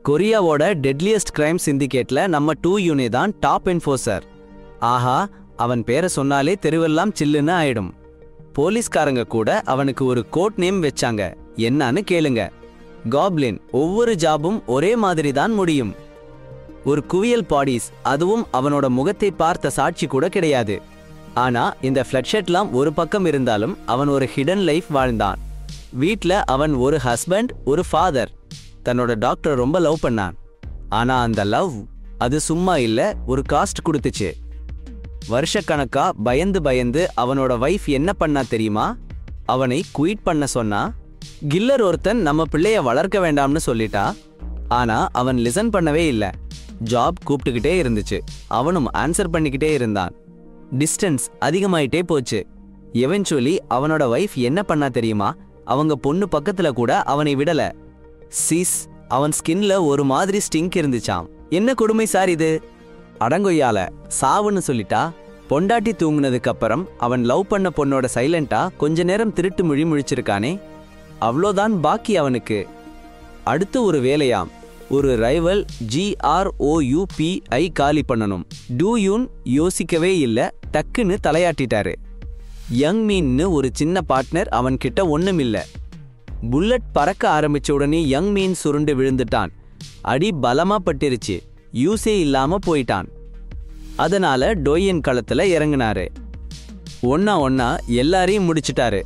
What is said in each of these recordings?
கொரியாவோட deadliest crime சிண்டிகேட்ல நம்ம 2 யூனே தான் top enforcer. ஆஹா, அவன் பேரை சொன்னாலே தெருவெல்லாம் சில்லுன்னு ஆயிடும். போலீஸ்காரங்க கூட அவனுக்கு ஒரு கோட் நேம் வச்சாங்க. என்னன்னு கேளுங்க, காப்ளின். ஒவ்வொரு ஜாபும் ஒரே மாதிரி தான் முடியும். ஒரு குவியல் பாடிஸ், அதுவும் அவனோட முகத்தை பார்த்த சாட்சி கூட கிடையாது. ஆனா இந்த ஃப்ளட்ஷெட்லாம் ஒரு பக்கம் இருந்தாலும் அவன் ஒரு ஹிடன் லைஃப் வாழ்ந்தான். வீட்ல அவன் ஒரு ஹஸ்பண்ட், ஒரு ஃபாதர். தன்னோட டாக்டர் ரொம்ப லவ் பண்ணான். ஆனா அந்த லவ் அது சும்மா இல்ல, ஒரு காஸ்ட் கொடுத்துச்சு. வருஷக்கணக்கா பயந்து பயந்து அவனோட வைஃப் என்ன பண்ணா தெரியுமா? அவனை குயிட் பண்ண சொன்னா. கில்லர் ஒருத்தன் நம்ம பிள்ளைய வளர்க்க வேண்டாம்னு சொல்லிட்டா. ஆனா அவன் லிசன் பண்ணவே இல்லை. ஜாப் கூப்பிட்டுக்கிட்டே இருந்துச்சு, அவனும் ஆன்சர் பண்ணிக்கிட்டே இருந்தான். டிஸ்டன்ஸ் அதிகமாயிட்டே போச்சு. எவென்ச்சுவலி அவனோட வைஃப் என்ன பண்ணா தெரியுமா? அவங்க பொண்ணு பக்கத்துல கூட அவனை விடல. சீஸ், அவன் ஸ்கின்ல ஒரு மாதிரி ஸ்டிங்க் இருந்துச்சாம். என்ன கொடுமை சார் இது! அடங்கொய்யால சாவுன்னு சொல்லிட்டா. பொண்டாட்டி தூங்குனதுக்கு அப்புறம் அவன் லவ் பண்ண பொண்ணோட சைலண்டா கொஞ்ச நேரம் திருட்டு முழிச்சிருக்கானே, அவ்வளோதான் பாக்கி அவனுக்கு. அடுத்து ஒரு வேலையாம். ஒரு ரைவல் GROUPI காலி பண்ணணும். டூயூன் யோசிக்கவே இல்லை, டக்குன்னு தலையாட்டிட்டாரு. யங் மீன்னு ஒரு சின்ன பார்ட்னர் அவன்கிட்ட ஒண்ணுமில்ல. புல்லட் பறக்க ஆரம்பிச்ச உடனே யங் மீன் சுருண்டு விழுந்துட்டான். அடி பலமா பட்டிருச்சு, யூஸே இல்லாம போயிட்டான். அதனால டோயன் களத்துல இறங்கினாரு. ஒன்னா எல்லாரையும் முடிச்சிட்டாரு.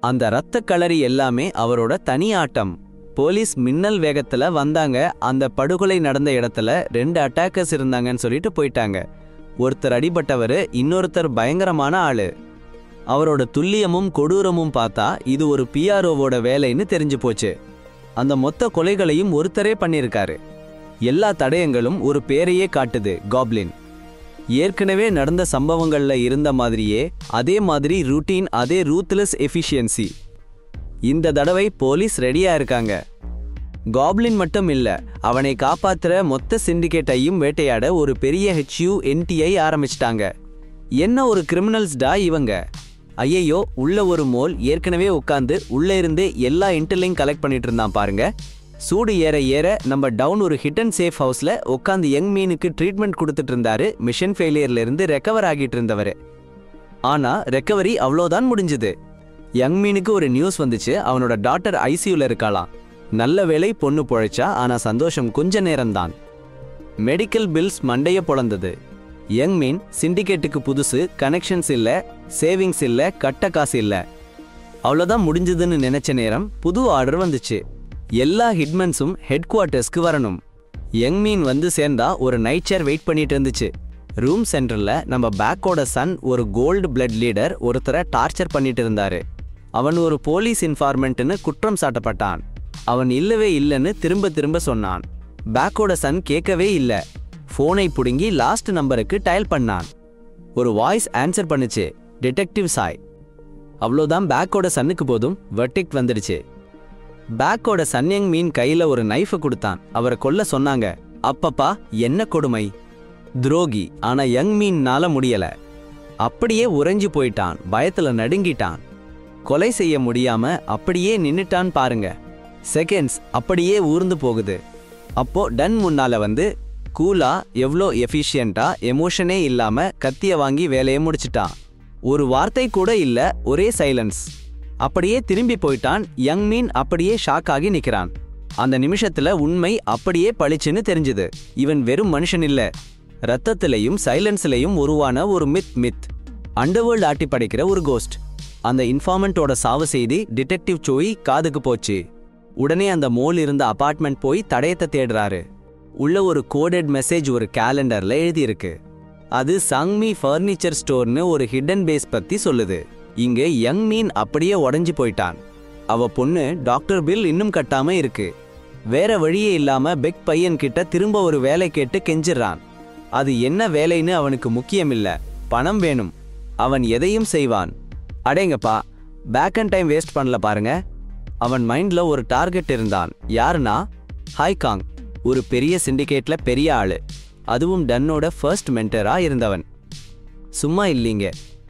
அந்த ரத்த களரி எல்லாமே அவரோட தனி ஆட்டம். போலீஸ் மின்னல் வேகத்துல வந்தாங்க. அந்த படுகொலை நடந்த இடத்துல 2 அட்டாக்கர்ஸ் இருந்தாங்கன்னு சொல்லிட்டு போயிட்டாங்க. ஒருத்தர் அடிபட்டவரு, இன்னொருத்தர் பயங்கரமான ஆளு. அவரோட துல்லியமும் கொடூரமும் பார்த்தா இது ஒரு PROவோட வேலைன்னு தெரிஞ்சு போச்சு. அந்த மொத்த கொலைகளையும் ஒருத்தரே பண்ணியிருக்காரு. எல்லா தடயங்களும் ஒரு பேரையே காட்டுது, காப்ளின். ஏற்கனவே நடந்த சம்பவங்கள்ல இருந்த மாதிரியே அதே மாதிரி ரூட்டீன், அதே ரூத்லெஸ் எஃபிஷியன்சி. இந்த தடவை போலீஸ் ரெடியா இருக்காங்க. காப்ளின் மட்டும் இல்ல, அவனை காப்பாத்துற மொத்த சிண்டிகேட்டையும் வேட்டையாட ஒரு பெரிய HUNTI ஆரம்பிச்சிட்டாங்க. என்ன ஒரு கிரிமினல்ஸ்டா இவங்க! ஐயையோ, உள்ள ஒரு மோல் ஏற்கனவே உட்காந்து உள்ள இருந்தே எல்லா இன்டர்லையும் கலெக்ட் பண்ணிட்டு இருந்தான் பாருங்க. சூடு ஏற ஏற நம்ம டவுன் ஒரு ஹிட் அண்ட் சேஃப் ஹவுஸ்ல உட்காந்து யங் மீனுக்கு ட்ரீட்மெண்ட் கொடுத்துட்டு இருந்தாரு. மிஷன் ஃபெயிலியர்ல இருந்து ரெக்கவர் ஆகிட்டு இருந்தவர். ஆனா ரெக்கவரி அவ்வளோதான் முடிஞ்சது. யங் மீனுக்கு ஒரு நியூஸ் வந்துச்சு, அவனோட டாட்டர் ICUல இருக்காளாம். நல்ல வேளை பொண்ணு பொழைச்சா. ஆனா சந்தோஷம் கொஞ்ச நேரம்தான். மெடிக்கல் பில்ஸ் மண்டைய பொழந்தது. யங் மீன் சிண்டிகேட்டுக்கு புதுசு, கனெக்ஷன்ஸ் இல்ல, சேவிங்ஸ் இல்ல, கட்ட காசு இல்ல. அவ்வளோதான் முடிஞ்சதுன்னு நினைச்ச நேரம் புது ஆர்டர் வந்துச்சு. எல்லா ஹிட்மன்ஸும் ஹெட் குவார்ட்டர்ஸ்க்கு வரணும். யங் மீன் வந்து சேர்ந்தா ஒரு நைட் சேர் வெயிட் பண்ணிட்டு இருந்துச்சு. ரூம் சென்டர்ல நம்ம பேக்கோட சன், ஒரு கோல்டு பிளட் லீடர், ஒருத்தரை டார்ச்சர் பண்ணிட்டு இருந்தாரு. அவன் ஒரு போலீஸ் இன்ஃபார்மெண்ட்னு குற்றம் சாட்டப்பட்டான். அவன் இல்லவே இல்லைன்னு திரும்ப திரும்ப சொன்னான். பேக்கோட சன் கேட்கவே இல்லை. போனை புடுங்கி லாஸ்ட் நம்பருக்கு டயல் பண்ணான். ஒரு வாய்ஸ் ஆன்சர் பண்ணுச்சு, டிடெக்டிவ் சாய். அவ்வளோதான் பேக்கோட சன்னுக்கு போதும் வெர்டிக்ட் வந்துடுச்சு. பேக்கோட சன் யங் மீன் கையில ஒரு நைஃபை கொடுத்தான். அவரை கொல்ல சொன்னாங்க. அப்பப்பா, என்ன கொடுமை! துரோகி. ஆனா யங் மீன்னால முடியல. அப்படியே உறைஞ்சு போயிட்டான், பயத்துல நடுங்கிட்டான். கொலை செய்ய முடியாம அப்படியே நின்னுட்டான் பாருங்க. செகண்ட்ஸ் அப்படியே ஊர்ந்து போகுது. அப்போ டன் முன்னால வந்து கூலா, எவ்வளோ எஃபிஷியண்டா, எமோஷனே இல்லாம கத்திய வாங்கி வேலையை முடிச்சிட்டான். ஒரு வார்த்தை கூட இல்ல, ஒரே சைலன்ஸ். அப்படியே திரும்பி போயிட்டான். யங் மீன் அப்படியே ஷாக் ஆகி நிக்கிறான். அந்த நிமிஷத்துல உண்மை அப்படியே பளிச்சுன்னு தெரிஞ்சுது. இவன் வெறும் மனுஷன் இல்ல, ரத்தத்திலையும் சைலன்ஸ்லையும் உருவான ஒரு மித். அண்டர்வேர்ல்ட் ஆட்டி படைக்கிற ஒரு கோஸ்ட். அந்த இன்ஃபார்மெண்டோட சாவு செய்தி டிடெக்டிவ் சோய் காதுக்கு போச்சு. உடனே அந்த மோல் இருந்த அபார்ட்மெண்ட் போய் தடயத்தை தேடுறாரு. உள்ள ஒரு கோடட் மெசேஜ் ஒரு கேலண்டர்ல எழுதியிருக்கு. அது சங்மி ஃபர்னிச்சர் ஸ்டோர்னு ஒரு ஹிடன் பேஸ் பத்தி சொல்லுது. இங்க யங் மீன் அப்படியே உடஞ்சி போயிட்டான். அவ பொண்ணு டாக்டர் பில் இன்னும் கட்டாம இருக்கு. வேற வழியே இல்லாம பெக் பையன் கிட்ட திரும்ப ஒரு வேலை கேட்டு கெஞ்சிறான். அது என்ன வேலைன்னு அவனுக்கு முக்கியம் இல்ல, பணம் வேணும். அவன் எதையும் செய்வான். அடேங்கப்பா, பேக் அண்ட் டைம் வேஸ்ட் பண்ணல பாருங்க. அவன் மைண்ட்ல ஒரு டார்கெட் இருந்தான். யாருன்னா ஹாய்காங், ஒரு பெரிய சிண்டிகேட்ல பெரிய ஆளு. அதுவும் டன்னோட ஃபர்ஸ்ட் மென்டரா இருந்தவன். சும்மா இல்லீங்க,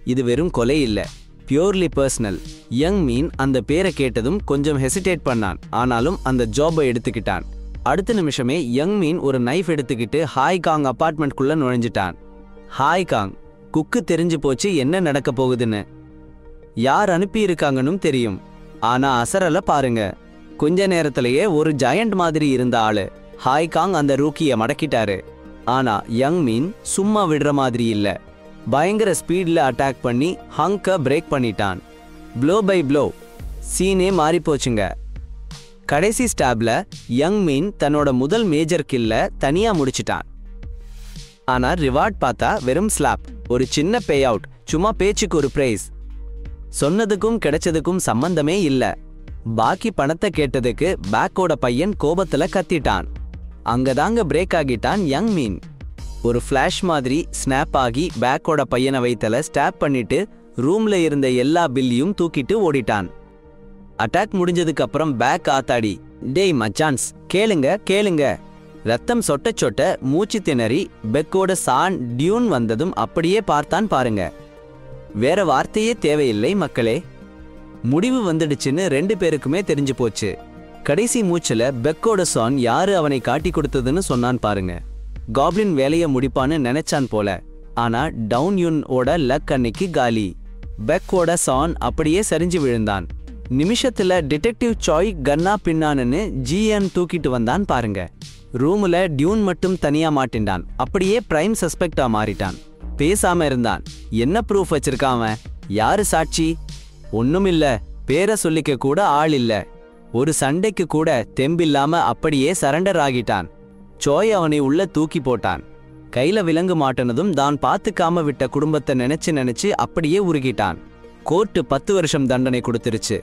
இது வெறும் கொலை இல்ல, பியூர்லி பர்சனல். யங் மீன் அந்த பேரை கேட்டதும் கொஞ்சம் ஹெசிடேட் பண்ணான். ஆனாலும் அந்த ஜாபை எடுத்துக்கிட்டான். அடுத்த நிமிஷமே யங் மீன் ஒரு நைஃப் எடுத்துக்கிட்டு ஹாய் காங் அபார்ட்மெண்ட்குள்ள நுழைஞ்சிட்டான். ஹாய் காங், குக்கு தெரிஞ்சு போச்சு என்ன நடக்க போகுதுன்னு. யார் அனுப்பியிருக்காங்கன்னு தெரியும். ஆனா அசரல பாருங்க. கொஞ்ச நேரத்திலேயே ஒரு ஜயண்ட் மாதிரி இருந்த ஆளு ஹாய் காங் அந்த ரூக்கிய மடக்கிட்டாரு. ஆனா யங் மீன் சும்மா விடுற மாதிரி இல்ல. பயங்கர ஸ்பீட்ல அட்டாக் பண்ணி ஹங்க பிரேக் பண்ணிட்டான். ப்ளோ பை ப்ளோ சீனே மாறி போச்சுங்க. கடைசி ஸ்டாப்ல யங் மீன் தன்னோட முதல் மேஜர் கில்ல தனியா முடிச்சிட்டான். ஆனா ரிவார்ட் பார்த்தா வெறும் ஸ்லாப், ஒரு சின்ன பே அவுட், சும்மா பேச்சுக்கு ஒரு பிரைஸ். சொன்னதுக்கும் கிடைச்சதுக்கும் சம்பந்தமே இல்ல. பாக்கி பணத்தை கேட்டதுக்கு பேக்கோட பையன் கோபத்துல கத்திட்டான். அங்கதாங்க பிரேக் ஆகிட்டான் யங் மீன். ஒரு ஃபிளாஷ் மாதிரி ஸ்னாப் ஆகி பேக்கோட பையனை வைத்தல ஸ்டாப் பண்ணிட்டு ரூம்ல இருந்த எல்லா பில்லையும் தூக்கிட்டு ஓடிட்டான். அட்டாக் முடிஞ்சதுக்கு அப்புறம் பேக் ஆத்தாடி, டேய் மச்சான்ஸ் கேளுங்க கேளுங்க. ரத்தம் சொட்ட சொட்ட மூச்சு திணறி பெக்கோட சான் டியூன் வந்ததும் அப்படியே பார்த்தான் பாருங்க. வேற வார்த்தையே தேவையில்லை மக்களே. முடிவு வந்துடுச்சுன்னு 2 பேருக்குமே தெரிஞ்சு போச்சு. கடைசி மூச்சுல பெக்கோட சான் யாரு அவனை காட்டி கொடுத்ததுன்னு சொன்னான் பாருங்க. காப்ளின் வேலைய முடிப்பான்னு நினைச்சான் போல. ஆனா டவுன் யூன் ஓட லக் அன்னைக்கு காலி. பெக்கோட சான் அப்படியே சரிஞ்சு விழுந்தான். நிமிஷத்துல டிடெக்டிவ் சாய் கன்னா பின்னான்னு ஜிஎன் தூக்கிட்டு வந்தான் பாருங்க. ரூம்ல டியூன் மட்டும் தனியா மாட்டின்டான். அப்படியே பிரைம் சஸ்பெக்டா மாறிட்டான். பேசாம இருந்தான். என்ன ப்ரூஃப் வச்சிருக்கான்? யாரு சாட்சி? ஒண்ணுமில்ல. பேரை சொல்லிக்க கூட ஆள் இல்ல. ஒரு சண்டைக்கு கூட தெம்பில்லாம அப்படியே சரண்டர் ஆகிட்டான். சோய் அவனை உள்ள தூக்கி போட்டான். கையில விலங்கு மாட்டினதும் தான் பார்த்துக்காம விட்ட குடும்பத்தை நினைச்சு அப்படியே உருகிட்டான். கோர்ட்டு 10 வருஷம் தண்டனை கொடுத்துருச்சு.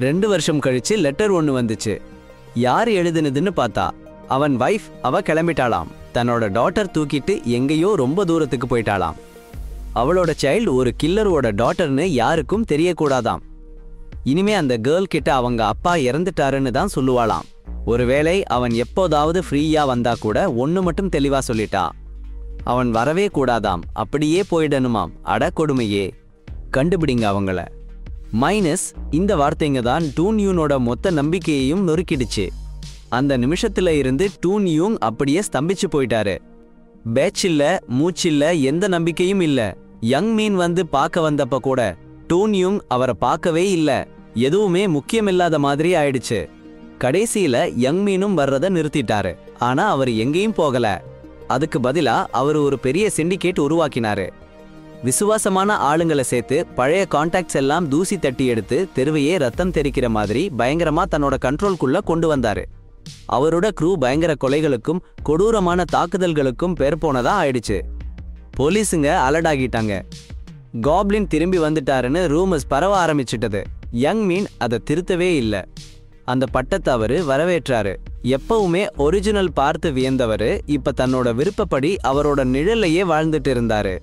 2 வருஷம் கழிச்சு லெட்டர் ஒன்று வந்துச்சு. யார் எழுதுனதுன்னு பார்த்தா அவன் வைஃப். அவ கிளம்பிட்டாளாம். தன்னோட டாட்டர் தூக்கிட்டு எங்கேயோ ரொம்ப தூரத்துக்கு போயிட்டாளாம். அவளோட சைல்டு ஒரு கில்லரோட டாட்டர்னு யாருக்கும் தெரியக்கூடாதாம். இனிமே அந்த கேர்ள் கிட்ட அவங்க அப்பா இறந்துட்டாருன்னு தான் சொல்லுவாளாம். ஒருவேளை அவன் எப்போதாவது ஃப்ரீயா வந்தா கூட ஒன்று மட்டும் தெளிவா சொல்லிட்டா, அவன் வரவே கூடாதாம், அப்படியே போயிடணுமாம். அட கொடுமையே. கண்டுபிடிங்க அவங்கள. மைனஸ் இந்த வார்த்தைங்க தான் டூன் யூனோட மொத்த நம்பிக்கையையும் நொறுக்கிடுச்சு. அந்த நிமிஷத்துல இருந்து டூன் யூங் அப்படியே ஸ்தம்பிச்சு போயிட்டாரு. பேச்சில்ல மூச்சில்ல எந்த நம்பிக்கையும் இல்ல. யங் மீன் வந்து பார்க்க வந்தப்ப கூட டூன் யூங் அவரை பார்க்கவே இல்ல. எதுவுமே முக்கியமில்லாத மாதிரி ஆயிடுச்சு. கடைசியில யங் மீனும் வர்றத நிறுத்திட்டாரு. ஆனா அவர் எங்கேயும் போகல. அதுக்கு பதிலா அவர் ஒரு பெரிய சிண்டிகேட் உருவாக்கினாரு. விசுவாசமான ஆளுங்களை சேர்த்து பழைய கான்டாக்ட்ஸ் எல்லாம் தூசி தட்டி எடுத்து தெருவையே ரத்தம் தெரிக்கிற மாதிரி பயங்கரமா தன்னோட கண்ட்ரோல்குள்ள கொண்டு வந்தாரு. அவரோட க்ரூ பயங்கர கொலைகளுக்கும் கொடூரமான தாக்குதல்களுக்கும் பேர் போனதா ஆயிடுச்சு. போலீஸுங்க அலர்ட் ஆகிட்டாங்க. காப்ளின் திரும்பி வந்துட்டாருன்னு ரூமர்ஸ் பரவ ஆரம்பிச்சிட்டது. யங் மீன் அதை திருத்தவே இல்லை. அந்த பட்டத்தை அவரு வரவேற்றாரு. எப்பவுமே ஒரிஜினல் பார்த்து வியந்தவரு இப்ப தன்னோட விருப்பப்படி அவரோட நிழலையே வாழ்ந்துட்டு இருந்தாரு.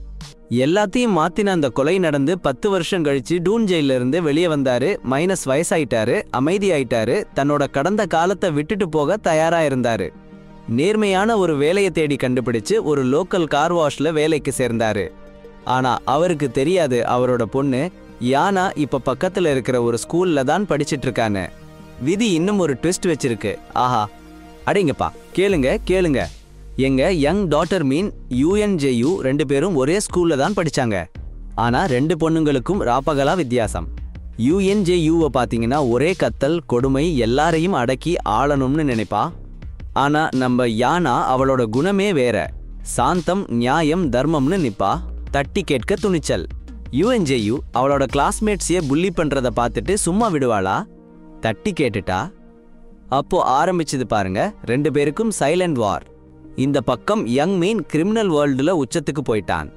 எல்லாத்தையும் மாத்தின அந்த கொலை நடந்து 10 வருஷம் கழிச்சு டூன் ஜெயில இருந்து வெளியே வந்தாரு. மைனஸ் வயசாயிட்டாரு, அமைதியாயிட்டாரு, தன்னோட கடந்த காலத்தை விட்டுட்டு போக தயாரா இருந்தாரு. நேர்மையான ஒரு வேலையை தேடி கண்டுபிடிச்சு ஒரு லோக்கல் கார் வாஷ்ல வேலைக்கு சேர்ந்தாரு. ஆனா அவருக்கு தெரியாது அவரோட பொண்ணு யானா இப்ப பக்கத்துல இருக்கிற ஒரு ஸ்கூல்ல தான் படிச்சிட்டு இருக்கான்னு. விதி இன்னும் ஒரு ட்விஸ்ட் வச்சிருக்கு. ஆஹா, அடிங்கப்பா, கேளுங்க கேளுங்க. எங்க யங் டாட்டர் மீன் யுஎன்ஜேயு 2 பேரும் ஒரே ஸ்கூல்ல தான் படிச்சாங்க. ஆனா 2 பொண்ணுங்களுக்கும் ராப்பகலா வித்தியாசம். யுஎன்ஜேயுவை பாத்தீங்கன்னா ஒரே கத்தல் கொடுமை எல்லாரையும் அடக்கி ஆளணும்னு நினைப்பா. ஆனா நம்ம யானா அவளோட குணமே வேற. சாந்தம், நியாயம், தர்மம்னு நிப்பா. தட்டி கேட்க துணிச்சல். யுஎன்ஜேயு அவளோட கிளாஸ்மேட்ஸையே புள்ளி பண்றத பார்த்துட்டு சும்மா விடுவாளா? தட்டி கேட்டுட்டா. அப்போ ஆரம்பிச்சது பாருங்க 2 பேருக்கும் சைலண்ட் வார். இந்த பக்கம் யங் மீன் கிரிமினல் வேர்ல்டுல உச்சத்துக்கு போயிட்டான்.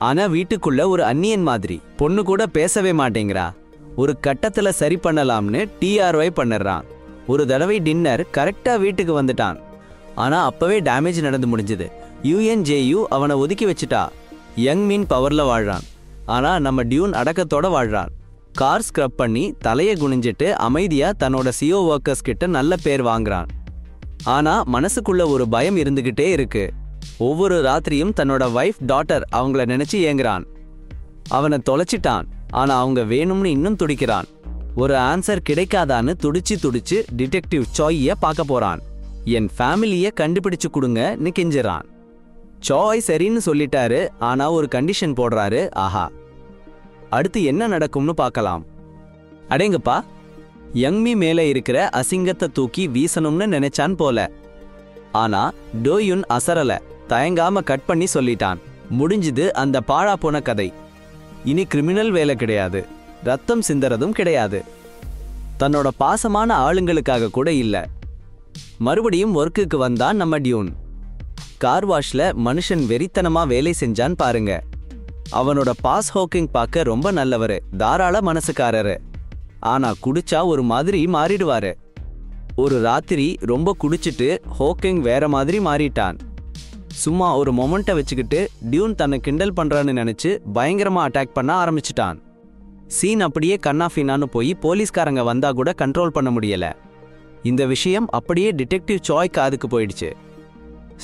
ஆனா வீட்டுக்குள்ள ஒரு அந்நியன் மாதிரி. பொண்ணு கூட பேசவே மாட்டேங்கிறா. ஒரு கட்டத்துல சரி பண்ணலாம்னு டிஆர்ஒய் பண்ணிடுறான். ஒரு தடவை டின்னர் கரெக்டா வீட்டுக்கு வந்துட்டான். ஆனா அப்பவே டேமேஜ் நடந்து முடிஞ்சது. யுஎன்ஜேயு அவனை ஒதுக்கி வச்சுட்டா. யங் மீன் பவர்ல வாழ்றான். ஆனா நம்ம டியூன் அடக்கத்தோட வாழ்றான். கார் ஸ்க்ரப் பண்ணி தலையை குனிஞ்சிட்டு அமைதியா தன்னோட சிஓ ஒர்க்கர்ஸ் கிட்ட நல்ல பேர் வாங்குறான். ஆனா மனசுக்குள்ள ஒரு பயம் இருந்துகிட்டே இருக்கு. ஒவ்வொரு ராத்திரியும் தன்னோட வைஃப், டாட்டர் அவங்கள நினைச்சு ஏங்குறான். அவனை தொலைச்சிட்டான். ஆனா அவங்க வேணும்னு இன்னும் துடிக்கிறான். ஒரு ஆன்சர் கிடைக்காதான்னு துடிச்சு டிடெக்டிவ் சாய்ய பார்க்க போறான். என் ஃபேமிலியை கண்டுபிடிச்சு கொடுங்கன்னு கெஞ்சுறான். சாய் சரின்னு சொல்லிட்டாரு. ஆனா ஒரு கண்டிஷன் போடுறாரு. ஆஹா, அடுத்து என்ன நடக்கும்னு பார்க்கலாம். அடேங்கப்பா, யங்மி மேலே இருக்கிற அசிங்கத்தை தூக்கி வீசணும்னு நினைச்சான் போல. ஆனா டோயுன் அசரல, தயங்காம கட் பண்ணி சொல்லிட்டான். முடிஞ்சுது அந்த பாழா போன கதை. இனி கிரிமினல் வேலை கிடையாது, ரத்தம் சிந்தறதும் கிடையாது. தன்னோட பாசமான ஆளுங்களுக்காக கூட இல்ல. மறுபடியும் ஒர்க்குக்கு வந்தான் நம்ம டியூன். கார் வாஷ்ல மனுஷன் வெறித்தனமா வேலை செஞ்சான் பாருங்க. அவனோட பாஸ் ஹோக்கிங் பார்க்க ரொம்ப நல்லவரு, தாராள மனசுக்காரரு. ஆனா குடிச்சா ஒரு மாதிரி மாறிடுவாரு. ஒரு ராத்திரி ரொம்ப குடிச்சிட்டு ஹோக்கிங் வேற மாதிரி மாறிட்டான். சும்மா ஒரு மொமெண்ட்டை வச்சுக்கிட்டு டியூன் தன்னை கிண்டல் பண்றான்னு நினைச்சு பயங்கரமா அட்டாக் பண்ண ஆரம்பிச்சிட்டான். சீன் அப்படியே கண்ணாஃபினான்னு போய் போலீஸ்காரங்க வந்தா கூட கண்ட்ரோல் பண்ண முடியல. இந்த விஷயம் அப்படியே டிடெக்டிவ் சாய் காதுக்கு போயிடுச்சு.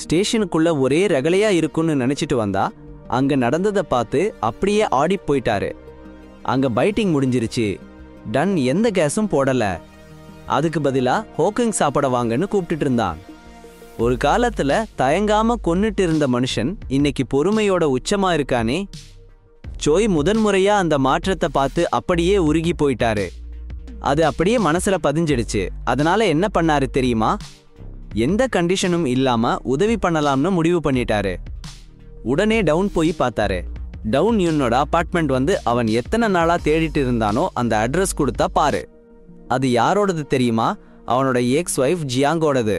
ஸ்டேஷனுக்குள்ள ஒரே ரகலையா இருக்குன்னு நினைச்சிட்டு வந்தா அங்க நடந்ததை பார்த்து அப்படியே ஆடி போயிட்டாரு. அங்க பைட்டிங் முடிஞ்சிருச்சு. டன் எந்த கேஸும் போடல. அதுக்கு பதிலா ஹோக்கிங் சாப்பிட வாங்கன்னு கூப்பிட்டுட்டு இருந்தான். ஒரு காலத்துல தயங்காம கொன்னுட்டு இருந்த மனுஷன் இன்னைக்கு பொறுமையோட உச்சமா இருக்கானே. சோய் முதன்முறையா அந்த மாற்றத்தை பார்த்து அப்படியே உருகி போயிட்டாரு. அது அப்படியே மனசுல பதிஞ்சிடுச்சு. அதனால என்ன பண்ணாரு தெரியுமா? எந்த கண்டிஷனும் இல்லாம உதவி பண்ணலாம்னு முடிவு பண்ணிட்டாரு. உடனே டவுன் போய் பார்த்தாரு. டவுன் யூனோட அபார்ட்மெண்ட் வந்து அவன் எத்தனை நாளா தேடிட்டு இருந்தானோ அந்த அட்ரஸ் கொடுத்தா பாரு. அது யாரோடது தெரியுமா? அவனோட எக்ஸ் ஒய்ஃப் ஜியாங்கோடது.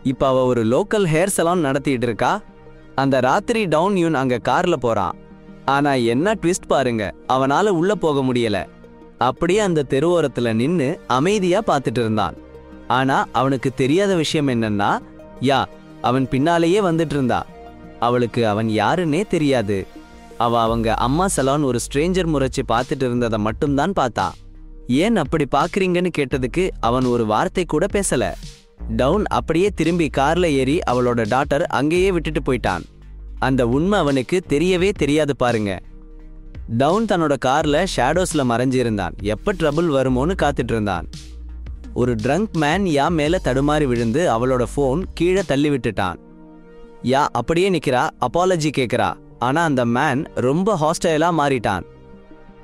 இப்ப அவ ஒரு லோக்கல் ஹேர் சலான் நடத்திட்டு இருக்கா. அந்த ராத்திரி டவுன் யூன் அங்க கார்ல போறான். ஆனா என்ன ட்விஸ்ட் பாருங்க, அவனால உள்ள போக முடியல. அப்படியே அந்த தெருவோரத்துல நின்னு அமைதியா பார்த்துட்டு இருந்தான். ஆனா அவனுக்கு தெரியாத விஷயம் என்னன்னா, அவன் பின்னாலேயே வந்துட்டு இருந்தா. அவளுக்கு அவன் யாருன்னே தெரியாது. அவங்க அம்மா சலான் ஒரு ஸ்ட்ரேஞ்சர் முறைச்சு பார்த்துட்டு இருந்ததை மட்டும்தான் பார்த்தா. ஏன் அப்படி பாக்குறீங்கன்னு கேட்டதுக்கு அவன் ஒரு வார்த்தை கூட பேசல. டவுன் அப்படியே திரும்பி கார்ல ஏறி அவளோட டாட்டர் அங்கேயே விட்டுட்டு போயிட்டான். அந்த உண்மை அவனுக்கு தெரியவே தெரியாது பாருங்க. டவுன் தன்னோட கார்ல ஷேடோஸ்ல மறைஞ்சிருந்தான். எப்ப ட்ரபிள் வருமோன்னு காத்துட்டு இருந்தான். ஒரு ட்ரங்க் மேன் மேல தடுமாறி விழுந்து அவளோட போன் கீழே தள்ளி விட்டுட்டான். அப்படியே நிக்கிறா, அப்பாலஜி கேட்கிறா. ஆனா அந்த மேன் ரொம்ப ஹாஸ்டைலா மாறிட்டான்.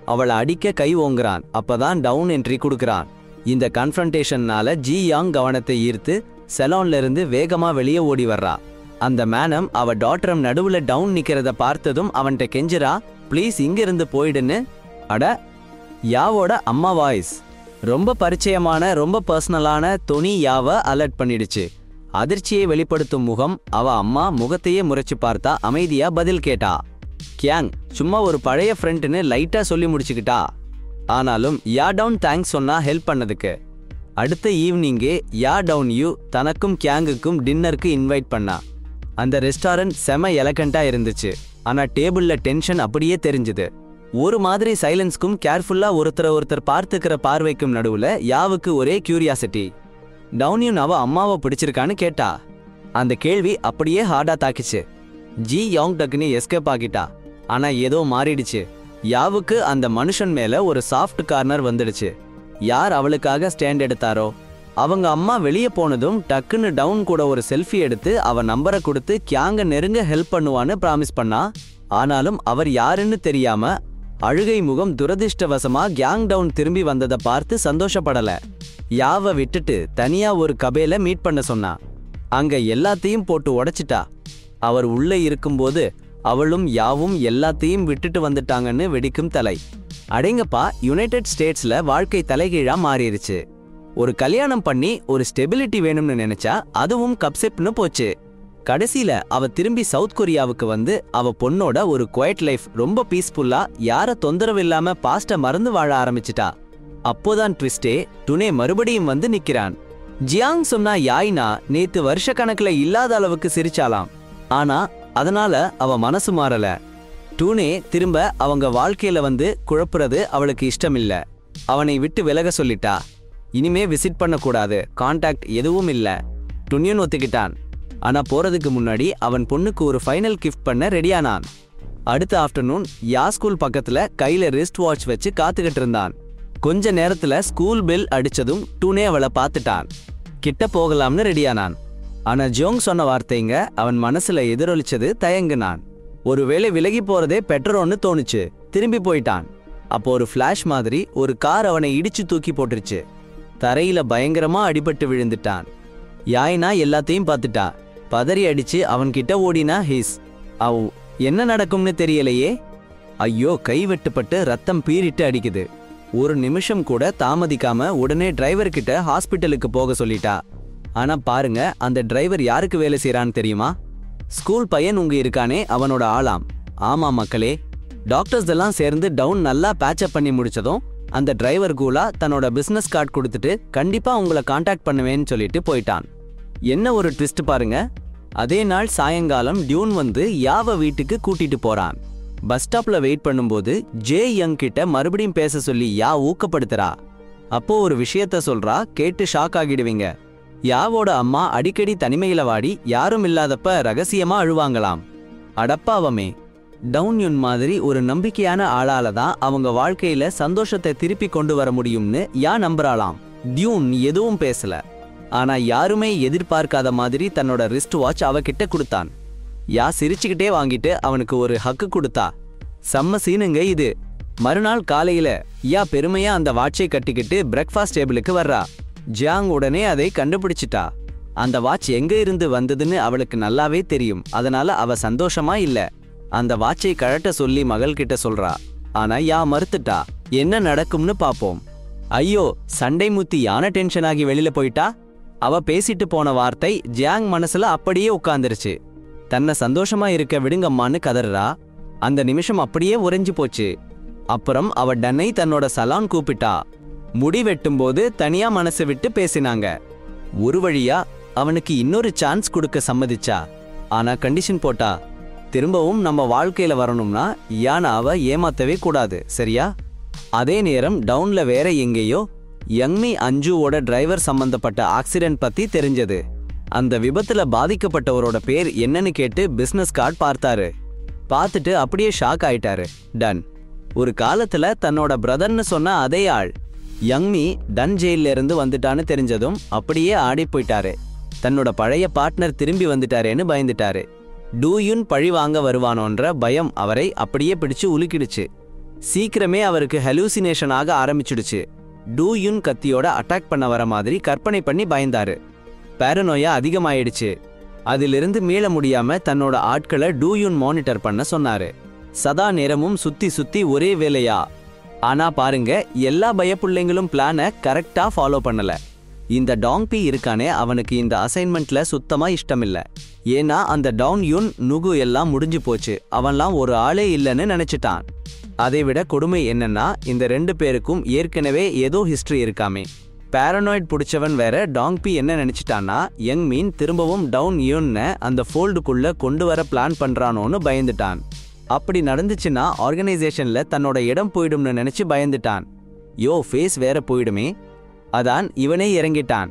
அவளை அடிக்க கை ஓங்குறான். அப்பதான் டவுன் என்ட்ரி கொடுக்கறான். இந்த கன்ஃபரன்டேஷன்னால ஜி யாங் கவனத்தை ஈர்த்து செலான்ல இருந்து வேகமா வெளியே ஓடி வர்றா. அந்த மேனம் அவ டாட்டரம் நடுவுல டவுன் நிக்கிறத பார்த்ததும் அவன்கிட்ட கெஞ்சிரா, ப்ளீஸ் இங்க இருந்து போயிடுன்னு. அட, யாவோட அம்மா வாய்ஸ். ரொம்ப பரிச்சயமான ரொம்ப பர்சனலான தொனி யாவ அலர்ட் பண்ணிடுச்சு. அதிர்ச்சியை வெளிப்படுத்தும் முகம். அவ அம்மா முகத்தையே முறைச்சு பார்த்தா. அமைதியா பதில் கேட்டா. கியாங் சும்மா ஒரு பழைய ஃப்ரெண்ட்னு லைட்டா சொல்லி முடிச்சுக்கிட்டா. ஆனாலும் டவுன் தேங்க்ஸ் சொன்னா ஹெல்ப் பண்ணதுக்கு. அடுத்த ஈவினிங்கே டவுன் யூ தனக்கும் கியாங்குக்கும் டின்னருக்கு இன்வைட் பண்ணா. அந்த ரெஸ்டாரண்ட் செம எலகண்டா இருந்துச்சு. ஆனா டேபிள்ல டென்ஷன் அப்படியே தெரிஞ்சுது. ஒரு மாதிரி சைலன்ஸ்க்கும் கேர்ஃபுல்லா ஒருத்தர் பார்த்துக்கிற பார்வைக்கும் நடுவுல யாவுக்கு ஒரே கியூரியாசிட்டி. டவுன்யூன் அவ அம்மாவை பிடிச்சிருக்கான்னு கேட்டா. அந்த கேள்வி அப்படியே ஹார்டா தாக்கிச்சு. ஜி யாங் டக்குன்னு எஸ்கேப் ஆகிட்டா. ஆனா ஏதோ மாறிடுச்சு. யாவுக்கு அந்த மனுஷன் மேல ஒரு சாஃப்ட் கார்னர் வந்துடுச்சு. யார் அவளுக்காக ஸ்டாண்ட் எடுத்தாரோ அவங்க அம்மா வெளியே போனதும் டக்குன்னு டவுன் கூட ஒரு செல்ஃபி எடுத்து அவ நம்பரை கொடுத்து கியாங்க நெருங்க ஹெல்ப் பண்ணுவான்னு ப்ராமிஸ் பண்ணா. ஆனாலும் அவர் யாருன்னு தெரியாம அழுகை முகம் துரதிர்ஷ்டவசமா கியாங் டவுன் திரும்பி வந்ததை பார்த்து சந்தோஷப்படல. யாவை விட்டுட்டு தனியா ஒரு கபேல மீட் பண்ண சொன்னா. அங்க எல்லாத்தையும் போட்டு உடைச்சிட்டா. அவர் உள்ள இருக்கும்போது அவளும் யாவும் எல்லாத்தையும் விட்டுட்டு வந்துட்டாங்கன்னு வெடிக்கும் தலை. அடேங்கப்பா, யுனைடெட் ஸ்டேட்ஸ்ல வாழ்க்கை தலைகீழா மாறிடுச்சு. ஒரு கல்யாணம் பண்ணி ஒரு ஸ்டெபிலிட்டி வேணும்னு நினைச்சா அதுவும் கப்செப்னு போச்சு. கடைசியில அவ திரும்பி சவுத் கொரியாவுக்கு வந்து அவ பொண்ணோட ஒரு குவைட் லைஃப் ரொம்ப பீஸ்ஃபுல்லா யார தொந்தரவு இல்லாம பாஸ்ட மறந்து வாழ ஆரம்பிச்சிட்டா. அப்போதான் ட்விஸ்டே. டுனே மறுபடியும் வந்து நிக்கிறான். ஜியாங் சொன்னா யாய்னா நேத்து வருஷ கணக்குல இல்லாத அளவுக்கு சிரிச்சாலாம். ஆனா அதனால அவ மனசு மாறல. டூனே திரும்ப அவங்க வாழ்க்கையில வந்து குழப்புறது அவளுக்கு இஷ்டமில்ல. அவனை விட்டு விலக சொல்லிட்டா. இனிமே விசிட் பண்ணக்கூடாது, கான்டாக்ட் எதுவும் இல்ல. டுன்யூன் ஒத்துக்கிட்டான். ஆனா போறதுக்கு முன்னாடி அவன் பொண்ணுக்கு ஒரு ஃபைனல் கிஃப்ட் பண்ண ரெடியானான். அடுத்த ஆஃப்டர்நூன் ஸ்கூல் பக்கத்துல கையில ரிஸ்ட் வாட்ச் வச்சு காத்துக்கிட்டு இருந்தான். கொஞ்ச நேரத்துல ஸ்கூல் பெல் அடிச்சதும் டூனே அவளை பார்த்துட்டான். கிட்ட போகலாம்னு ரெடியானான். ஆனா ஜோங் சொன்ன வார்த்தைங்க அவன் மனசுல எதிரொலிச்சது தயங்குனான். ஒருவேளை விலகி போறதே பெட்டரோன்னு தோணுச்சு. திரும்பி போயிட்டான். அப்போ ஒரு ஃபிளாஷ் மாதிரி ஒரு கார் அவனை இடிச்சு தூக்கி போட்டுருச்சு. தரையில பயங்கரமா அடிபட்டு விழுந்துட்டான். யாய்னா எல்லாத்தையும் பார்த்துட்டா. பதறி அடிச்சு அவன்கிட்ட ஓடினா ஹிஸ். என்ன நடக்கும்னு தெரியலையே. ஐயோ, கை வெட்டுப்பட்டு ரத்தம் பீறிட்டு அடிக்குது. ஒரு நிமிஷம் கூட தாமதிக்காம உடனே டிரைவர் கிட்ட ஹாஸ்பிட்டலுக்கு போக சொல்லிட்டா. ஆனா பாருங்க, அந்த டிரைவர் யாருக்கு வேலை செய்யறான்னு தெரியுமா? ஸ்கூல் பையன் உங்க இருக்கானே அவனோட ஆளாம். ஆமா மக்களே, டாக்டர்ஸ் எல்லாம் சேர்ந்து டவுன் நல்லா பேட்சப் பண்ணி முடிச்சதும் அந்த டிரைவர் கூலா தன்னோட பிசினஸ் கார்டு கொடுத்துட்டு கண்டிப்பா உங்களை கான்டாக்ட் பண்ணுவேன்னு சொல்லிட்டு போயிட்டான். என்ன ஒரு ட்விஸ்ட் பாருங்க. அதே நாள் சாயங்காலம் டியூன் வந்து யாவ வீட்டுக்கு கூட்டிட்டு போறான். பஸ் ஸ்டாப்ல வெயிட் பண்ணும்போது ஜே யங் கிட்ட மறுபடியும் பேச சொல்லி யா ஊக்கப்படுத்துறா. அப்போ ஒரு விஷயத்த சொல்றா, கேட்டு ஷாக் ஆகிடுவீங்க. யாவோட அம்மா அடிக்கடி தனிமையில வாடி யாரும் இல்லாதப்ப ரகசியமா அழுவாங்களாம். அடப்பாவமே, டவுன் யுன் மாதிரி ஒரு நம்பிக்கையான ஆளால தான் அவங்க வாழ்க்கையில சந்தோஷத்தை திருப்பி கொண்டு வர முடியும்னு யா நம்புறாளாம். டியூன் எதுவும் பேசல. ஆனா யாருமே எதிர்பார்க்காத மாதிரி தன்னோட ரிஸ்ட் வாட்ச் அவகிட்ட கொடுத்தான். யா சிரிச்சுக்கிட்டே வாங்கிட்டு அவனுக்கு ஒரு ஹக்கு கொடுத்தா. செம்ம சீனுங்க இது. மறுநாள் காலையில யா பெருமையா அந்த வாட்சை கட்டிக்கிட்டு பிரேக்ஃபாஸ்ட் டேபிளுக்கு வர்றா. ஜியாங் உடனே அதை கண்டுபிடிச்சிட்டா. அந்த வாட்ச் எங்க இருந்து வந்ததுன்னு அவளுக்கு நல்லாவே தெரியும். அதனால அவ சந்தோஷமா இல்ல. அந்த வாட்சை கழட்ட சொல்லி மகள்கிட்ட சொல்றா. ஆனா யா மறுத்துட்டா. என்ன நடக்கும்னு பாப்போம். ஐயோ, சண்டை முத்தி யான டென்ஷன் ஆகி வெளியில போயிட்டா. அவ பேசிட்டு போன வார்த்தை ஜியாங் மனசுல அப்படியே உட்கார்ந்துருச்சு. தன்னை சந்தோஷமா இருக்க விடுங்கம்மான்னு கதறா. அந்த நிமிஷம் அப்படியே உறைஞ்சு போச்சு. அப்புறம் அவ டன்னை தன்னோட சலான் கூப்பிட்டா. முடி வெட்டும்போது தனியா மனசு விட்டு பேசினாங்க. ஒரு வழியா அவனுக்கு இன்னொரு சான்ஸ் கொடுக்க சம்மதிச்சா. ஆனா கண்டிஷன் போட்டா, திரும்பவும் நம்ம வாழ்க்கையில வரணும்னா யானாவை ஏமாத்தவே கூடாது, சரியா? அதே நேரம் டவுன்ல வேற எங்கேயோ யங்மி அஞ்சுவோட டிரைவர் சம்பந்தப்பட்ட ஆக்சிடென்ட் பத்தி தெரிஞ்சது. அந்த விபத்துல பாதிக்கப்பட்டவரோட பேர் என்னன்னு கேட்டு பிசினஸ் கார்டு பார்த்தாரு. பார்த்துட்டு அப்படியே ஷாக் ஆயிட்டாரு. டன் ஒரு காலத்துல தன்னோட பிரதர்னு சொன்ன அதே ஆள் யங்மி டன் ஜெயில இருந்து வந்துட்டான்னு தெரிஞ்சதும் அப்படியே ஆடி போயிட்டாரு. தன்னோட பழைய பார்ட்னர் திரும்பி வந்துட்டாரேன்னு பயந்துட்டாரு. டூயுன் பழி வாங்க வருவானோன்ற பயம் அவரை அப்படியே பிடிச்சு உலுக்கிடுச்சு. சீக்கிரமே அவருக்கு ஹலூசினேஷன் ஆக ஆரம்பிச்சுடுச்சு. டூயுன் கத்தியோட அட்டாக் பண்ண வர மாதிரி கற்பனை பண்ணி பயந்தாரு. பேரனோயா அதிகமாயிடுச்சு. அதிலிருந்து மீள முடியாம தன்னோட ஆட்களை டூயுன் மானிட்டர் பண்ண சொன்னாரு. சதா நேரமும் சுத்தி சுத்தி ஒரே வேலையா. ஆனா பாருங்க, எல்லா பயப்புள்ளைங்களும் பிளானை கரெக்டா ஃபாலோ பண்ணல. இந்த டாங்பி இருக்கானே அவனுக்கு இந்த அசைன்மெண்ட்ல சுத்தமா இஷ்டமில்ல. ஏன்னா அந்த டவுன் யுன் நுகு எல்லாம் முடிஞ்சு போச்சு. அவன்லாம் ஒரு ஆளே இல்லைன்னு நினைச்சிட்டான். அதை விட கொடுமை என்னன்னா, இந்த 2 பேருக்கும் ஏற்கனவே ஏதோ ஹிஸ்டரி இருக்காமே. பேரனாய்ட் பிடிச்சவன் வேற. டாங்பி என்ன நினைச்சிட்டான்னா, யங் மீன் திரும்பவும் டவுன் யுன்னை அந்த ஃபோல்டுக்குள்ள கொண்டு வர பிளான் பண்றானோன்னு பயந்துட்டான். அப்படி நடந்துச்சுன்னா ஆர்கனைசேஷன்ல தன்னோட இடம் போயிடும்னு நினைச்சு பயந்துட்டான். யோ, ஃபேஸ் வேற போயிடுமே. அதான் இவனே இறங்கிட்டான்.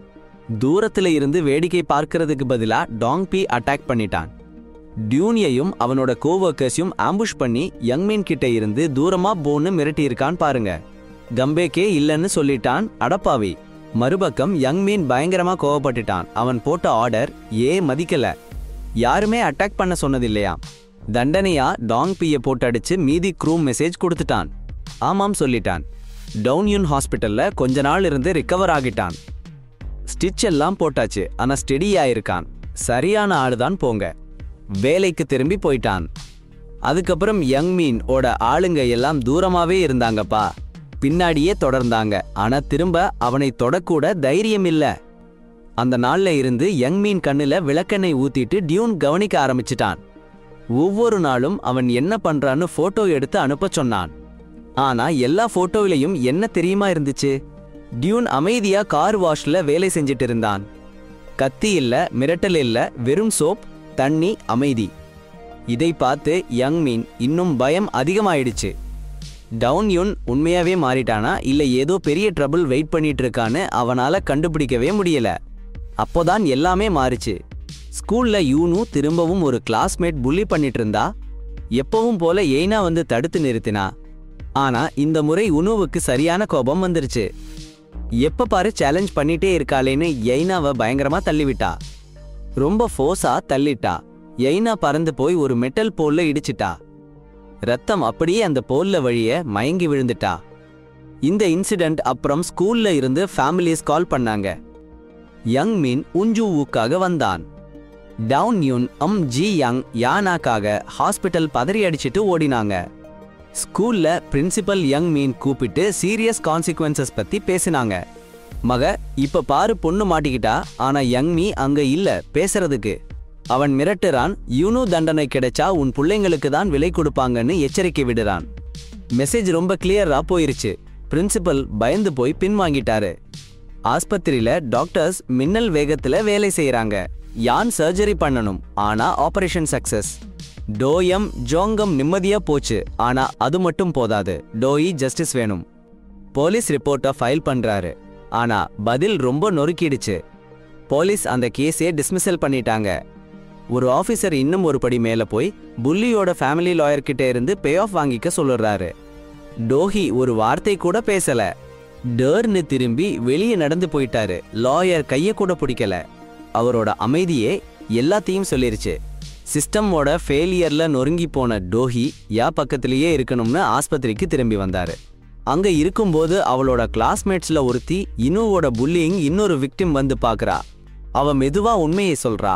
தூரத்துல இருந்து வேடிக்கை பார்க்கறதுக்கு பதிலா டாங்பி அட்டாக் பண்ணிட்டான். டியூனியையும் அவனோட கோவர்க்கர்ஸையும் ஆம்புஷ் பண்ணி யங்மீன் கிட்ட இருந்து தூரமா போன்னு மிரட்டி இருக்கான் பாருங்க. கம்பேக்கே இல்லைன்னு சொல்லிட்டான். அடப்பாவி. மறுபக்கம் யங்மீன் பயங்கரமா கோவப்பட்டுட்டான். அவன் போட்ட ஆர்டர் மதிக்கல. யாருமே அட்டாக் பண்ண சொன்னதில்லையா. தண்டனையா டாங்பியை போட்டு அடிச்சு மீதி க்ரூம் மெசேஜ் கொடுத்துட்டான். ஆமாம் சொல்லிட்டான். டவுன்யூன் ஹாஸ்பிட்டல்ல கொஞ்ச நாள் இருந்து ரிகவர் ஆகிட்டான். ஸ்டிச் எல்லாம் போட்டாச்சு. ஆனா ஸ்டெடியா இருக்கான். சரியான ஆளுதான் போங்க. வேலைக்கு திரும்பி போயிட்டான். அதுக்கப்புறம் யங்மீன் ஓட ஆளுங்க எல்லாம் தூரமாவே இருந்தாங்கப்பா. பின்னாடியே தொடர்ந்தாங்க. ஆனா திரும்ப அவனை தொடக்கூட தைரியம் இல்ல. அந்த நாள்ல இருந்து யங்மீன் கண்ணுல விளக்கெண்ணெய் ஊத்திட்டு டியூன் கவனிக்க ஆரம்பிச்சிட்டான். ஒவ்வொரு நாளும் அவன் என்ன பண்றான்னு போட்டோ எடுத்து அனுப்ப சொன்னான். ஆனா எல்லா போட்டோவிலையும் என்ன தெரியுமா இருந்துச்சு? டியூன் அமைதியா கார் வாஷ்ல வேலை செஞ்சிட்டு இருந்தான். கத்தி இல்ல, மிரட்டல் இல்ல, வெறும் சோப், தண்ணி, அமைதி. இதை பார்த்து யங்மீன் இன்னும் பயம் அதிகமாயிடுச்சு. டவுன்யூன் உண்மையாவே மாறிட்டானா இல்ல ஏதோ பெரிய ட்ரபிள் வெயிட் பண்ணிட்டு இருக்கான்னு அவனால கண்டுபிடிக்கவே முடியல. அப்போதான் எல்லாமே மாறிச்சு. ஸ்கூல்ல யூனு திரும்பவும் ஒரு கிளாஸ்மேட் புள்ளி பண்ணிட்டு இருந்தா. எப்பவும் போல எய்னா வந்து தடுத்து நிறுத்தினா. ஆனா இந்த முறை உனுவுக்கு சரியான கோபம் வந்துருச்சு. எப்ப பாரு சேலஞ்ச் பண்ணிட்டே இருக்காளேன்னு எய்னாவை பயங்கரமா தள்ளிவிட்டா. ரொம்ப ஃபோர்ஸா தள்ளிட்டா. யைனா பறந்து போய் ஒரு மெட்டல் போல்ல இடிச்சிட்டா. ரத்தம் அப்படியே அந்த போல்ல வழிய மயங்கி விழுந்துட்டா. இந்த இன்சிடென்ட் அப்புறம் ஸ்கூல்ல இருந்து ஃபேமிலிஸ் கால் பண்ணாங்க. யங் மீன் உஞ்சூவுக்காக வந்தான். டவுன் யுன் ஜி யங் யானாக்காக ஹாஸ்பிட்டல் பதறி அடிச்சிட்டு ஓடினாங்க. ஸ்கூல்ல பிரின்சிபல் யங் மீன் கூப்பிட்டு சீரியஸ் கான்சிக்வன்சஸ் பத்தி பேசினாங்க. மக, இப்ப பாரு, பொண்ணு மாட்டிக்கிட்டா. ஆனா யங் மீ அங்க இல்ல பேசுறதுக்கு. அவன் மிரட்டுறான். யூனு தண்டனை கிடைச்சா உன் பிள்ளைங்களுக்கு தான் விலை கொடுப்பாங்கன்னு எச்சரிக்கை விடுறான். மெசேஜ் ரொம்ப கிளியரா போயிருச்சு. பிரின்சிபல் பயந்து போய் பின்வாங்கிட்டாரு. ஆஸ்பத்திரியில டாக்டர்ஸ் மின்னல் வேகத்துல வேலை செய்யறாங்க. யான் சர்ஜரி பண்ணணும், ஆனா ஆபரேஷன் சக்சஸ். டோயம் ஜோங்கம் நிம்மதியா போச்சு. ஆனா அது மட்டும் போதாது, டோயி ஜஸ்டிஸ் வேணும். போலீஸ் ரிப்போர்ட்டை ஃபைல் பண்றாரு. ஆனா பதில் ரொம்ப நொறுக்கிடுச்சு. போலீஸ் அந்த கேஸே டிஸ்மிசல் பண்ணிட்டாங்க. ஒரு ஆஃபீஸர் இன்னும் ஒரு படி மேல போய் புல்லியோட ஃபேமிலி லாயர் கிட்ட இருந்து பே ஆஃப் வாங்கிக்க சொல்லுறாரு. டோஹி ஒரு வார்த்தை கூட பேசல. டர்னு திரும்பி வெளியே நடந்து போயிட்டாரு. லாயர் கைய கூட பிடிக்கல. அவரோட அமைதியே எல்லாத்தையும் சொல்லிருச்சு. சிஸ்டமோட ஃபெயிலியர்ல நொறுங்கி போன டோஹி யா பக்கத்திலேயே இருக்கணும்னு ஆஸ்பத்திரிக்கு திரும்பி வந்தாரு. அங்க இருக்கும்போது அவளோட கிளாஸ்மேட்ஸ்ல ஒருத்தி இனுவோட புல்லிங் இன்னொரு விக்டிம் வந்து பாக்குறா. அவ மெதுவா உண்மையை சொல்றா.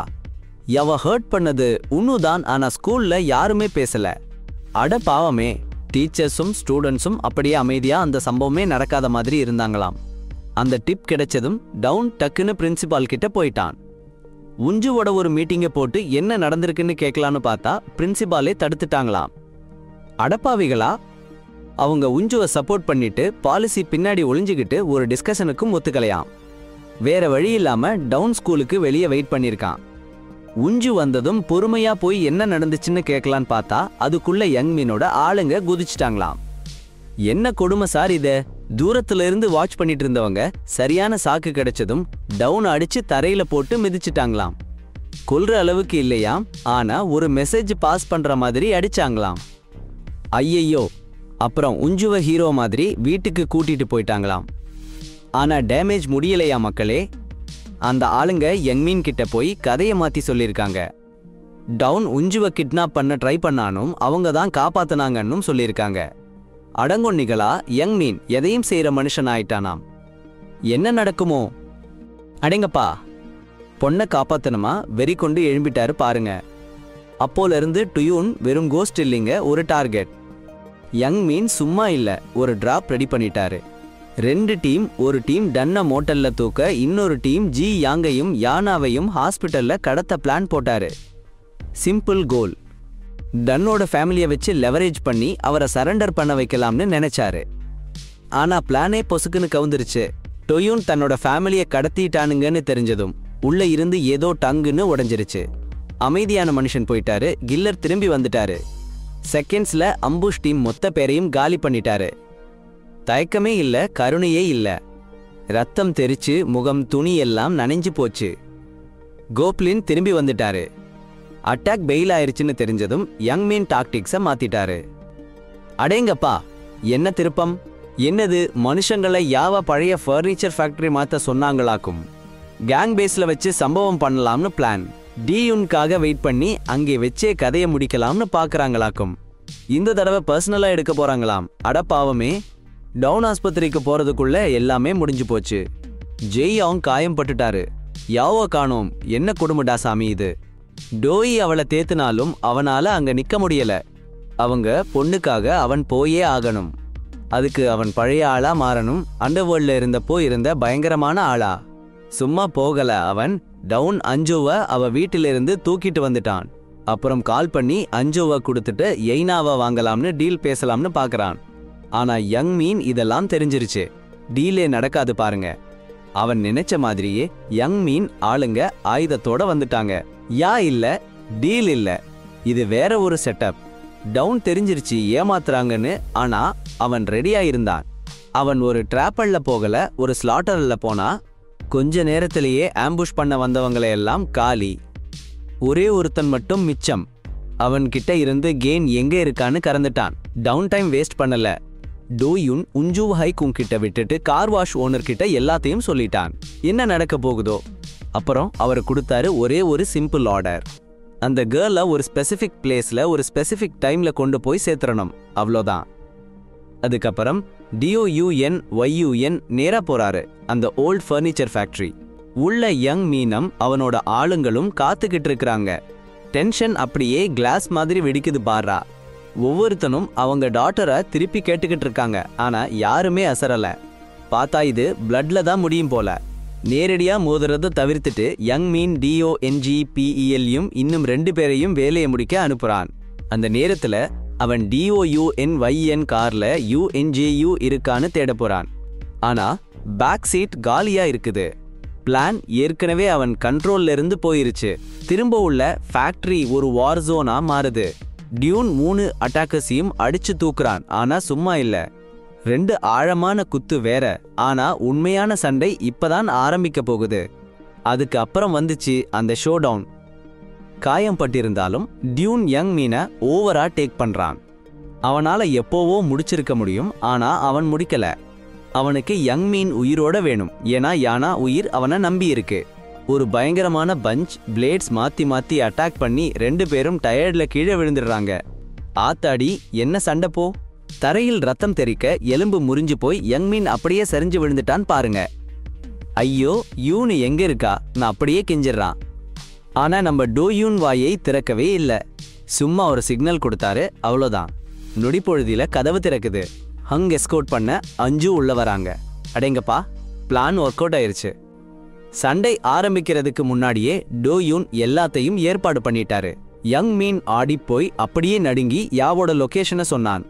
அவ ஹர்ட் பண்ணது உன்னுதான், ஆனா ஸ்கூல்ல யாருமே பேசல. அட பாவமே, டீச்சர்ஸும் ஸ்டூடெண்ட்ஸும் அப்படியே அமைதியா அந்த சம்பவமே நடக்காத மாதிரி இருந்தாங்களாம். அந்த டிப் கிடைச்சதும் டவுன் டக்குன்னு பிரின்சிபால் கிட்ட போயிட்டான். உஞ்சுவோட ஒரு மீட்டிங்கை போட்டு என்ன நடந்திருக்குன்னு கேட்கலான்னு பார்த்தா பிரின்சிபாலே தடுத்துட்டாங்களாம். அடப்பாவிகளா, அவங்க உஞ்சுவை சப்போர்ட் பண்ணிட்டு பாலிசி பின்னாடி ஒளிஞ்சுக்கிட்டு ஒரு டிஸ்கஷனுக்கும் ஒத்துக்கலையாம். வேற வழி இல்லாம டவுன் ஸ்கூலுக்கு வெளியே வெயிட் பண்ணியிருக்கான். உஞ்சு வந்ததும் பொறுமையா போய் என்ன நடந்துச்சுன்னு கேட்கலான்னு பார்த்தா அதுக்குள்ள யங் மீனோட ஆளுங்க குதிச்சிட்டாங்களாம். என்ன கொடுமை சார் இது! தூரத்துல இருந்து வாட்ச் பண்ணிட்டு இருந்தவங்க சரியான சாக்கு கிடைச்சதும் டவுன் அடிச்சு தரையில போட்டு மிதிச்சிட்டாங்களாம். கொல்ற அளவுக்கு இல்லையாம், ஆனா ஒரு மெசேஜ் பாஸ் பண்ற மாதிரி அடிச்சாங்களாம். ஐயையோ! அப்புறம் உஞ்சுவ ஹீரோ மாதிரி வீட்டுக்கு கூட்டிட்டு போயிட்டாங்களாம். ஆனா டேமேஜ் முடியலையா மக்களே? அந்த ஆளுங்க யங்மீன் கிட்ட போய் கதையை மாத்தி சொல்லியிருக்காங்க. டவுன் உஞ்சுவ கிட்னாப் பண்ண ட்ரை பண்ணானும் அவங்க தான் காப்பாத்தினாங்கன்னு சொல்லியிருக்காங்க. அடங்கொன்னிகளா, யங்மீன் எதையும் செய்யற மனுஷன் ஆயிட்டானாம். என்ன நடக்குமோ? அடேங்கப்பா, பொண்ணை காப்பாத்தணுமா வெறி கொண்டு எழும்பிட்டாரு பாருங்க. அப்போல இருந்து டுயூன் வெறும் கோஸ்ட் இல்லைங்க, ஒரு டார்கெட். யங்மீன் சும்மா இல்ல, ஒரு டிராப் ரெடி பண்ணிட்டாரு. 2 டீம், ஒரு டீம் டன்ன மோட்டல்ல தூக்க, இன்னொரு டீம் ஜி யாங்கையும் யானாவையும் ஹாஸ்பிட்டல்ல கடத்த பிளான் போட்டாரு. சிம்பிள் கோல். டன்னோட ஃபேமிலியை வச்சு லெவரேஜ் பண்ணி அவரை சரண்டர் பண்ண வைக்கலாம்னு நினைச்சாரு. ஆனா பிளானே பொசுக்குன்னு கவுந்துருச்சு. டொயூன் தன்னோட ஃபேமிலியை கடத்திட்டானுங்கன்னு தெரிஞ்சதும் உள்ள இருந்து ஏதோ டங்குன்னு உடைஞ்சிருச்சு. அமைதியான மனுஷன் போயிட்டாரு. கில்லர் திரும்பி வந்துட்டாரு. செகண்ட்ஸ்ல அம்புஷ் டீம் மொத்த பேரையும் காலி பண்ணிட்டாரு. தயக்கமே இல்ல, கருணையே இல்ல. ரத்தம் தெரிச்சு முகம் துணி எல்லாம் நனைஞ்சு போச்சு. கோப்லின் திரும்பி வந்துட்டாரு. அட்டாக் பெயில் ஆயிருச்சுன்னு தெரிஞ்சதும் யங்மீன் டாக்டிக்ஸை மாத்திட்டாரு. அடேங்கப்பா, என்ன திருப்பம்! என்னது, மனுஷங்களை யாவ பழைய ஃபர்னிச்சர் ஃபேக்டரி மாத்த சொன்னாங்களாக்கும். கேங் பேஸ்ல வச்சு சம்பவம் பண்ணலாம்னு பிளான். டியூன்காக வெயிட் பண்ணி அங்கே வச்சே கதையை முடிக்கலாம்னு பாக்குறாங்களாக்கும். இந்த தடவை பர்சனலா எடுக்க போறாங்களாம். அடப்பாவமே! டவுன் ஆஸ்பத்திரிக்கு போறதுக்குள்ள எல்லாமே முடிஞ்சு போச்சு. ஜெய்யாங் காயம் பட்டுட்டாரு. யாவோ காணோம். என்ன கொடுமைடா சாமி இது! டோயி அவளை தேத்துனாலும் அவனால அங்க நிக்க முடியல. அவங்க பொண்ணுக்காக அவன் போயே ஆகணும். அதுக்கு அவன் பழைய ஆளா மாறணும். அண்டர்வேர்ல்ட்ல இருந்தப்போ இருந்த பயங்கரமான ஆளா சும்மா போகல. அவன் டவுன் அஞ்சுவை அவ வீட்டிலிருந்து தூக்கிட்டு வந்துட்டான். அப்புறம் கால் பண்ணி அஞ்சுவை கொடுத்துட்டு எய்னாவை வாங்கலாம்னு டீல் பேசலாம்னு பாக்குறான். ஆனா யங்மீன் இதெல்லாம் தெரிஞ்சிருச்சு. டீலே நடக்காது பாருங்க. அவன் நினைச்ச மாதிரியே யங்மீன் ஆளுங்க ஆயுதத்தோட வந்துட்டாங்க. யா இல்ல, டீல் இல்ல, இது வேற ஒரு செட்டப். டவுன் தெரிஞ்சிருச்சு ஏமாத்துறாங்கன்னு. ஆனா அவன் ரெடியா இருந்தான். அவன் ஒரு டிராப்பல்ல போகல, ஒரு ஸ்லாட்டர்ல போனா. கொஞ்ச நேரத்திலேயே ஆம்புஷ் பண்ண வந்தவங்களை எல்லாம் காலி. ஒரே ஒருத்தன் மட்டும் மிச்சம். அவன் கிட்ட இருந்து கெயின் எங்க இருக்கான்னு கறந்துட்டான். டவுன் டைம் வேஸ்ட் பண்ணல. டோயுன் உஞ்சு ஹைகுங் கிட்ட விட்டுட்டு கார் வாஷ் ஓனர் கிட்ட எல்லாத்தையும் சொல்லிட்டான். என்ன நடக்க போகுதோ? அப்புறம் அவர் கொடுத்தாரு ஒரே ஒரு சிம்பிள் ஆர்டர். அந்த கேர்ளை ஒரு ஸ்பெசிஃபிக் பிளேஸ்ல ஒரு ஸ்பெசிஃபிக் டைம்ல கொண்டு போய் சேர்த்துறணும், அவ்வளோதான். அதுக்கப்புறம் DOUN நேரா போறாரு அந்த ஓல்ட் ஃபர்னிச்சர் ஃபேக்டரி. உள்ள யங் மீனம் அவனோட ஆளுங்களும் காத்துக்கிட்டு இருக்கிறாங்க. டென்ஷன் அப்படியே கிளாஸ் மாதிரி வெடிக்குது பாரா. ஒவ்வொருத்தனும் அவங்க டாட்டரை திருப்பி கேட்டுக்கிட்டு இருக்காங்க. ஆனா யாருமே அசரல. பார்த்தா இது பிளட்ல தான் முடியும் போல. நேரடியா மோதுறதை தவிர்த்துட்டு யங் மீன் DONGPELயும் இன்னும் 2 பேரையும் வேலையை முடிக்க அனுப்புறான். அந்த நேரத்துல அவன் DOUNYN கார்ல UNJU இருக்கான்னு தேட போறான். ஆனா பேக் சீட் காலியா இருக்குது. பிளான் ஏற்கனவே அவன் கண்ட்ரோல்ல இருந்து போயிருச்சு. திரும்ப உள்ள ஃபேக்டரி ஒரு வார் ஜோனா மாறுது. டியூன் 3 அட்டாக்கர்ஸையும் அடிச்சு தூக்குறான். ஆனா சும்மா இல்ல, 2 ஆழமான குத்து வேற. ஆனா உண்மையான சண்டை இப்பதான் ஆரம்பிக்க போகுது. அதுக்கு அப்புறம் வந்துச்சு அந்த ஷோ டவுன். காயம் பட்டிருந்தாலும் டியூன் யங் மீனை ஓவரா டேக் பண்றான். அவனால எப்போவோ முடிச்சிருக்க முடியும், ஆனா அவன் முடிக்கல. அவனுக்கு யங் மீன் உயிரோட வேணும். ஏன்னா யானா உயிர் அவனை நம்பி இருக்கு. ஒரு பயங்கரமான பஞ்ச் பிளேட்ஸ் மாத்தி மாத்தி அட்டாக் பண்ணி 2 பேரும் டயர்ட்ல கீழே விழுந்துடுறாங்க. ஆத்தாடி, என்ன சண்டை போ! தரையில் ரத்தம் தெறிக்க எலும்பு முறிஞ்சு போய் யங் மீன் அப்படியே சரிஞ்சு விழுந்துட்டான் பாருங்க. ஐயோ, யூனு எங்க இருக்கா? நான் அப்படியே கெஞ்சிடுறான். ஆனா நம்ம டோயூன் வாயை திறக்கவே இல்லை. சும்மா ஒரு சிக்னல் கொடுத்தாரு, அவ்வளோதான். நொடிப்பொழுதில கதவு திறக்குது. ஹங் எஸ்கோட் பண்ண 5 உள்ள வராங்க. அடேங்கப்பா, பிளான் ஒர்க் அவுட் ஆயிருச்சு. சண்டை ஆரம்பிக்கிறதுக்கு முன்னாடியே டோயூன் எல்லாத்தையும் ஏற்பாடு பண்ணிட்டாரு. யங் மீன் ஆடி போய் அப்படியே நடுங்கி யாவோட லொகேஷனை சொன்னான்.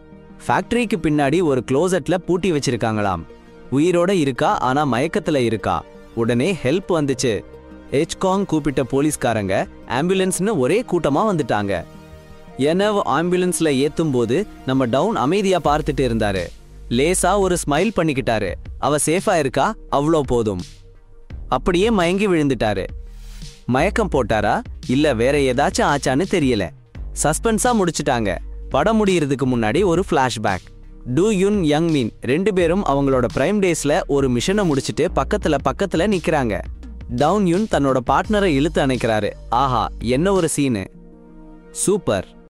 ஃபேக்டரிக்கு பின்னாடி ஒரு க்ளோசெட்ல பூட்டி வச்சிருக்காங்களாம். உயிரோட இருக்கா, ஆனா மயக்கத்துல இருக்கா. உடனே ஹெல்ப் வந்துச்சு. எச்காங் கூப்பிட்ட போலீஸ்காரங்க ஆம்புலன்ஸ்னு ஒரே கூட்டமா வந்துட்டாங்க. எனவ் ஆம்புலன்ஸ்ல ஏத்தும் போது நம்ம டவுன் அமைதியா பார்த்துட்டு இருந்தாரு. லேசா ஒரு ஸ்மைல் பண்ணிக்கிட்டாரு. அவ சேஃபா இருக்கா, அவ்வளோ போதும். அப்படியே மயங்கி விழுந்துட்டாரு. மயக்கம் போட்டாரா இல்ல வேற ஏதாச்சும் ஆச்சான்னு தெரியல. சஸ்பென்ஸா முடிச்சிட்டாங்க. படம் முடியறதுக்கு முன்னாடி ஒரு ஃபிளாஷ்பேக். டூயுன் யங் மீன் 2 பேரும் அவங்களோட பிரைம் டேஸ்ல ஒரு மிஷனை முடிச்சிட்டு பக்கத்துல நிக்கிறாங்க. டவுன் யுன் தன்னோட பார்ட்னரை இழுத்து அணைக்கிறாரு. ஆஹா, என்ன ஒரு சீனு! சூப்பர்.